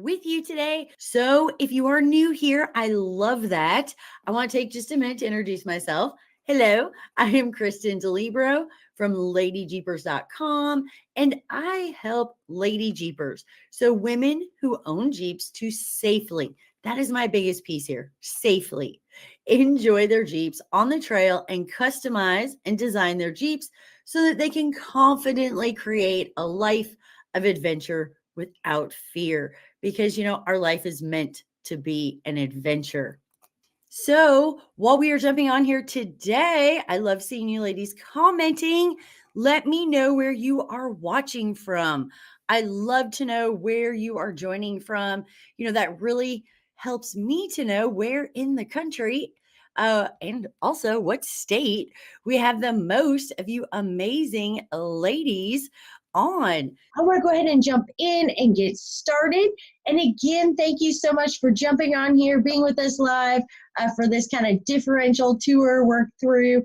with you today. So, if you are new here, I love that. I want to take just a minute to introduce myself. Hello, I am Kristin DeLibero from LadyJeepers.com, and I help Lady Jeepers. So, women who own Jeeps to safely, that is my biggest piece here, safely enjoy their Jeeps on the trail and customize and design their Jeeps so that they can confidently create a life of adventure without fear. Because, our life is meant to be an adventure. So, while we are jumping on here today, I love seeing you ladies commenting. Let me know where you are watching from. I love to know where you are joining from. That really helps me to know where in the country and also what state we have the most of you amazing ladies on. I want to go ahead and jump in and get started. And again, thank you so much for jumping on here, being with us live for this kind of differential tour work through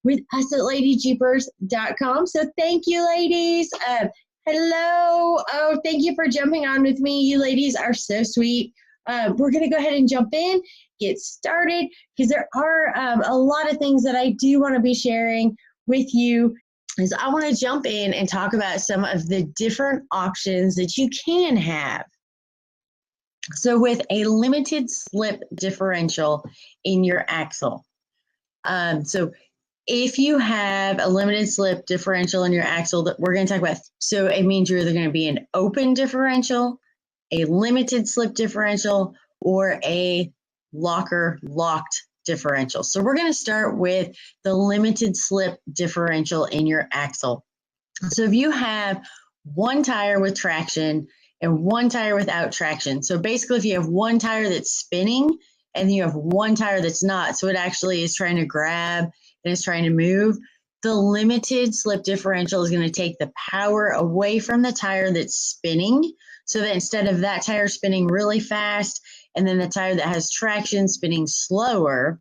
with us at LadyJeepers.com. So thank you, ladies. Hello. Oh, thank you for jumping on with me. You ladies are so sweet. We're going to go ahead and jump in, get started, because there are a lot of things that I do want to be sharing with you. Is I want to jump in and talk about some of the different options that you can have. So with a limited slip differential in your axle. So if you have a limited slip differential in your axle that we're going to talk about, so it means you're either going to be an open differential, a limited slip differential, or a locker locked differential. So we're going to start with the limited slip differential in your axle. So if you have one tire with traction and one tire without traction, so basically if you have one tire that's spinning and you have one tire that's not, so it actually is trying to grab and it's trying to move, the limited slip differential is going to take the power away from the tire that's spinning, so that instead of that tire spinning really fast and then the tire that has traction spinning slower,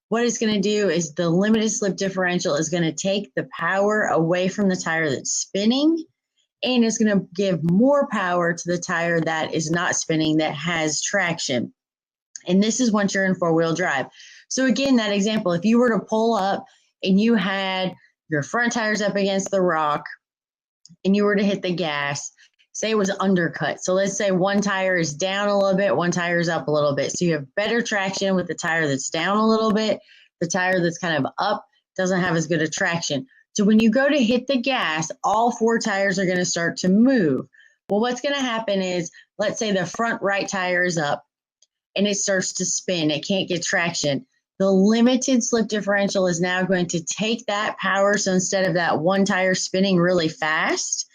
what it's going to do is the limited slip differential is going to take the power away from the tire that's spinning, and it's going to give more power to the tire that is not spinning, that has traction. And this is once you're in four-wheel drive. So again, that example, if you were to pull up and you had your front tires up against the rock and you were to hit the gas, say it was undercut. So let's say one tire is down a little bit, one tire is up a little bit. So you have better traction with the tire that's down a little bit. The tire that's kind of up doesn't have as good a traction. So when you go to hit the gas, all four tires are going to start to move. Well, what's going to happen is, let's say the front right tire is up and it starts to spin. It can't get traction. The limited slip differential is now going to take that power. So instead of that one tire spinning really fast,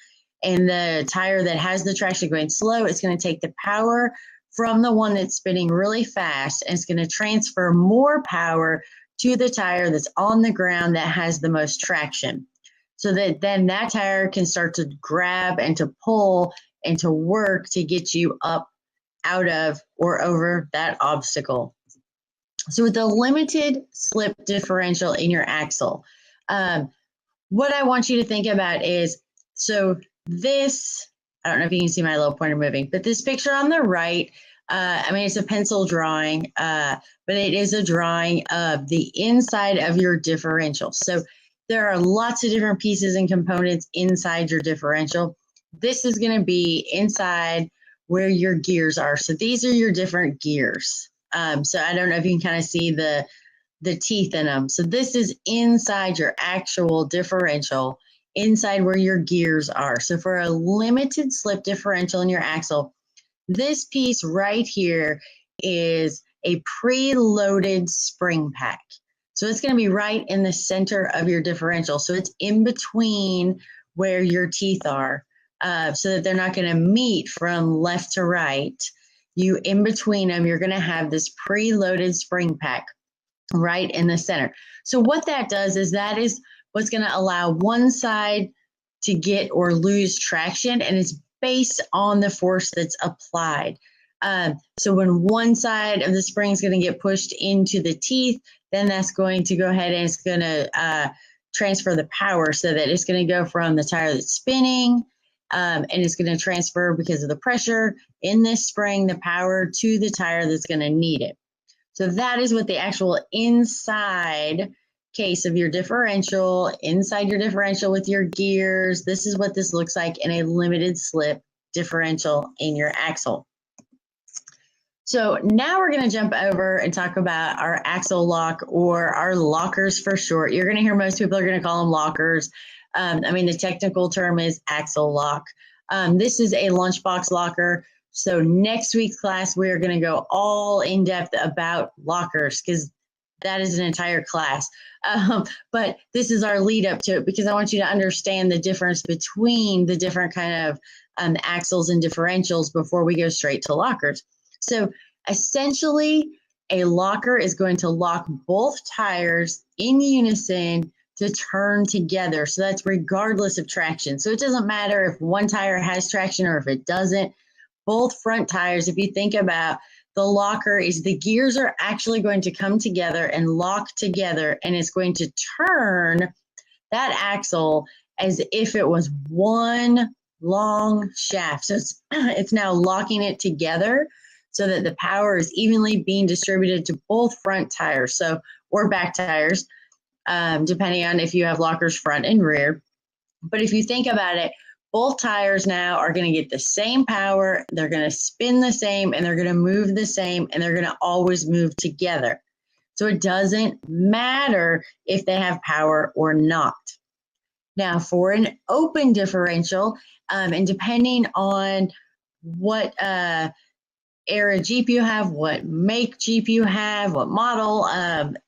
and the tire that has the traction going slow, it's going to take the power from the one that's spinning really fast, and it's going to transfer more power to the tire that's on the ground that has the most traction. So that then that tire can start to grab and to pull and to work to get you up out of or over that obstacle. So with the limited slip differential in your axle, what I want you to think about is, so this, I don't know if you can see my little pointer moving, but this picture on the right, it's a pencil drawing, but it is a drawing of the inside of your differential. So there are lots of different pieces and components inside your differential. This is going to be inside where your gears are. So these are your different gears. So I don't know if you can kind of see the teeth in them. So this is inside your actual differential, inside where your gears are. So for a limited slip differential in your axle, this piece right here is a preloaded spring pack. So it's going to be right in the center of your differential. So it's in between where your teeth are, so that they're not going to meet from left to right. You, in between them, you're going to have this preloaded spring pack right in the center. So what that does is that is what's going to allow one side to get or lose traction, and it's based on the force that's applied. So when one side of the spring is going to get pushed into the teeth, then that's going to go ahead and it's going to transfer the power, so that it's going to go from the tire that's spinning and it's going to transfer because of the pressure in this spring, the power to the tire that's going to need it. So that is what the actual inside case of your differential, inside your differential with your gears, this is what this looks like in a limited slip differential in your axle. So now we're going to jump over and talk about our axle lock, or our lockers for short. You're going to hear most people are going to call them lockers. I mean, the technical term is axle lock. This is a lunchbox locker. So next week's class, we are going to go all in depth about lockers, because that is an entire class. But this is our lead up to it, because I want you to understand the difference between the different kind of axles and differentials before we go straight to lockers. So essentially, a locker is going to lock both tires in unison to turn together. So that's regardless of traction. So it doesn't matter if one tire has traction or if it doesn't. Both front tires, if you think about the locker, is the gears are actually going to come together and lock together, and it's going to turn that axle as if it was one long shaft. So it's now locking it together so that the power is evenly being distributed to both front tires, so or back tires, depending on if you have lockers front and rear. But if you think about it, both tires now are going to get the same power, they're going to spin the same, and they're going to move the same, and they're going to always move together. So it doesn't matter if they have power or not. Now, for an open differential, and depending on what era Jeep you have, what make Jeep you have, what model,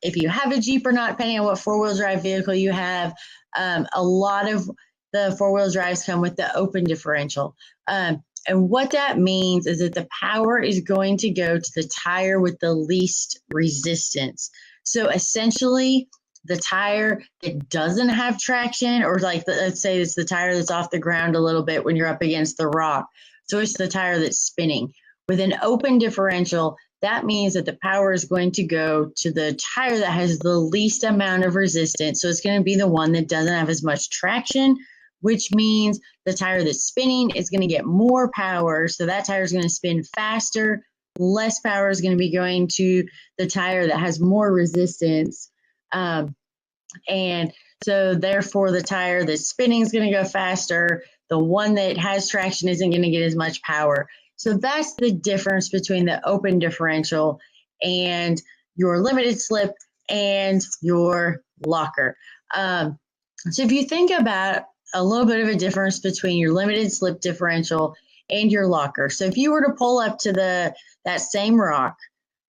if you have a Jeep or not, depending on what four-wheel drive vehicle you have, a lot of the four-wheel drives come with the open differential. And what that means is that the power is going to go to the tire with the least resistance. So essentially, the tire that doesn't have traction, or like let's say it's the tire that's off the ground a little bit when you're up against the rock. So it's the tire that's spinning. With an open differential, that means that the power is going to go to the tire that has the least amount of resistance. So it's going to be the one that doesn't have as much traction, which means the tire that's spinning is going to get more power. So that tire is going to spin faster. Less power is going to be going to the tire that has more resistance. And so therefore the tire that's spinning is going to go faster. The one that has traction isn't going to get as much power. So that's the difference between the open differential and your limited slip and your locker. So if you think about a little bit of a difference between your limited slip differential and your locker. So if you were to pull up to that same rock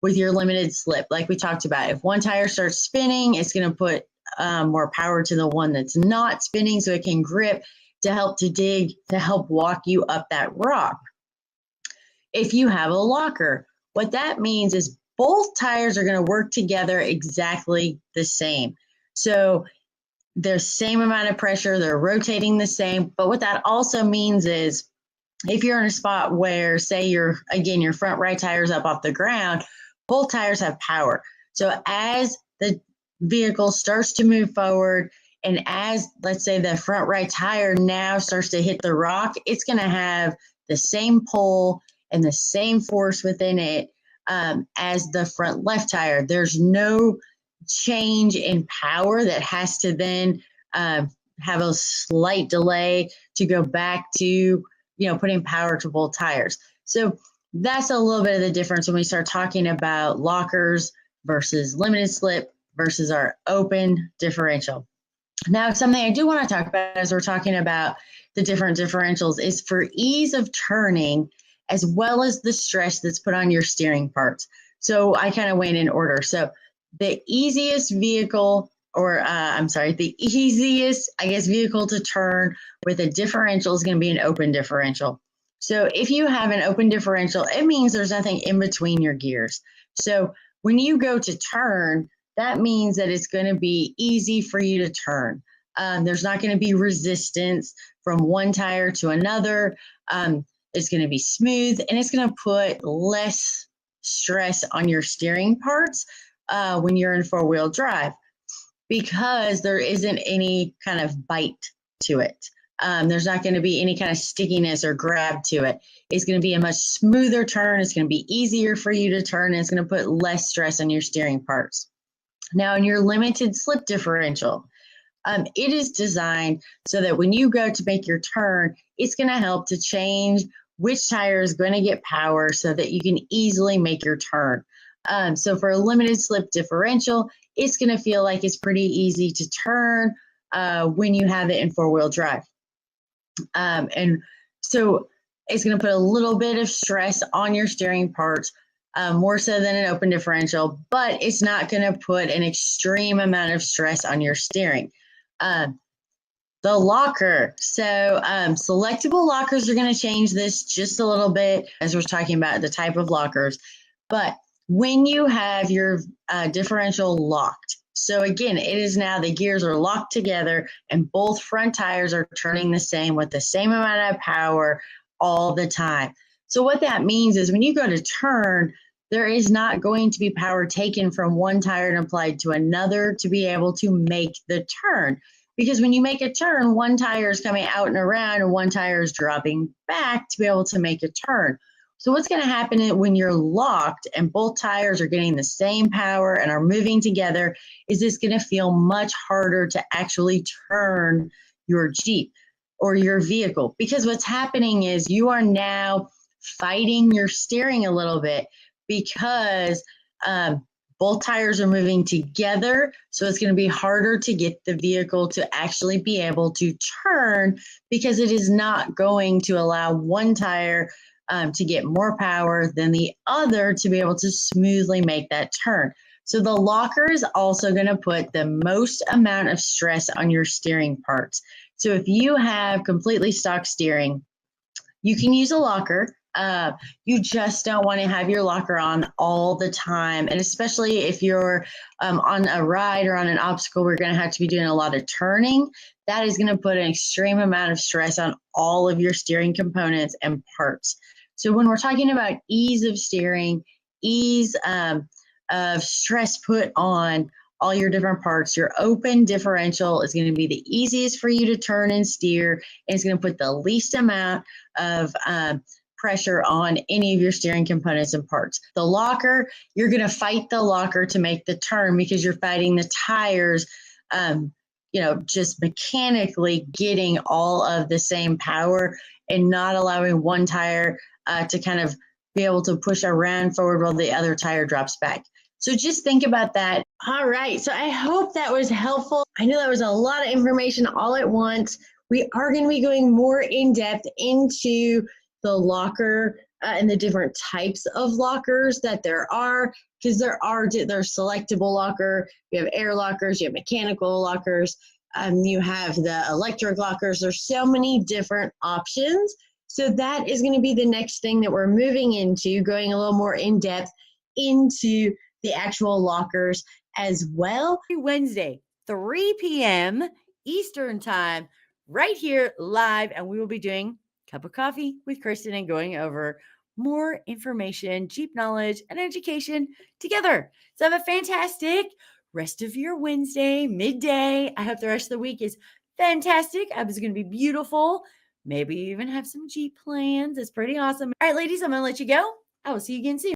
with your limited slip, like we talked about, if one tire starts spinning, it's going to put more power to the one that's not spinning so it can grip to help to dig, to help walk you up that rock. If you have a locker, what that means is both tires are going to work together exactly the same. So the same amount of pressure, they're rotating the same. But what that also means is if you're in a spot where, say, your front right tire is up off the ground, both tires have power. So as the vehicle starts to move forward, and as, let's say, the front right tire now starts to hit the rock, it's going to have the same pull and the same force within it as the front left tire. There's no change in power that has to then have a slight delay to go back to, putting power to both tires. So that's a little bit of the difference when we start talking about lockers versus limited slip versus our open differential. Now, something I do want to talk about as we're talking about the different differentials is for ease of turning, as well as the stress that's put on your steering parts. So I kind of went in order. So the easiest vehicle, the easiest, vehicle to turn with a differential is going to be an open differential. So if you have an open differential, it means there's nothing in between your gears. So when you go to turn, that means that it's going to be easy for you to turn. There's not going to be resistance from one tire to another. It's going to be smooth, and it's going to put less stress on your steering parts when you're in four-wheel drive, because there isn't any kind of bite to it. There's not going to be any kind of stickiness or grab to it. It's going to be a much smoother turn. It's going to be easier for you to turn. And it's going to put less stress on your steering parts. Now, in your limited slip differential, it is designed so that when you go to make your turn, it's going to help to change which tire is going to get power so that you can easily make your turn. So for a limited slip differential, it's going to feel like it's pretty easy to turn when you have it in four-wheel drive. And so it's going to put a little bit of stress on your steering parts, more so than an open differential, but it's not going to put an extreme amount of stress on your steering. The locker. So selectable lockers are going to change this just a little bit as we're talking about the type of lockers. But when you have your differential locked, so again, it is now the gears are locked together and both front tires are turning the same with the same amount of power all the time. So what that means is when you go to turn, there is not going to be power taken from one tire and applied to another to be able to make the turn. Because when you make a turn, one tire is coming out and around and one tire is dropping back to be able to make a turn. So what's going to happen when you're locked and both tires are getting the same power and are moving together is it's going to feel much harder to actually turn your Jeep or your vehicle. Because what's happening is you are now fighting your steering a little bit because both tires are moving together, so it's going to be harder to get the vehicle to actually be able to turn because it is not going to allow one tire to get more power than the other to be able to smoothly make that turn. So the locker is also going to put the most amount of stress on your steering parts. So if you have completely stock steering, you can use a locker. You just don't want to have your locker on all the time. And especially if you're on a ride or on an obstacle, we're going to have to be doing a lot of turning. That is going to put an extreme amount of stress on all of your steering components and parts. So when we're talking about ease of steering, ease of stress put on all your different parts, your open differential is going to be the easiest for you to turn and steer. And it's going to put the least amount of pressure on any of your steering components and parts. The locker, you're going to fight the locker to make the turn because you're fighting the tires, just mechanically getting all of the same power and not allowing one tire to kind of be able to push around forward while the other tire drops back. So just think about that. All right. So I hope that was helpful. I know that was a lot of information all at once. We are going to be going more in depth into the locker and the different types of lockers that there are, because there's selectable locker, you have air lockers, you have mechanical lockers, you have the electric lockers. There's so many different options. So that is going to be the next thing that we're moving into, going a little more in depth into the actual lockers as well. Wednesday, 3 p.m. Eastern time, right here live, and we will be doing Cup of Coffee with Kristin and going over more information, Jeep knowledge, and education together. So have a fantastic rest of your Wednesday, midday. I hope the rest of the week is fantastic. I hope it's going to be beautiful. Maybe you even have some Jeep plans. It's pretty awesome. All right, ladies, I'm going to let you go. I will see you again soon.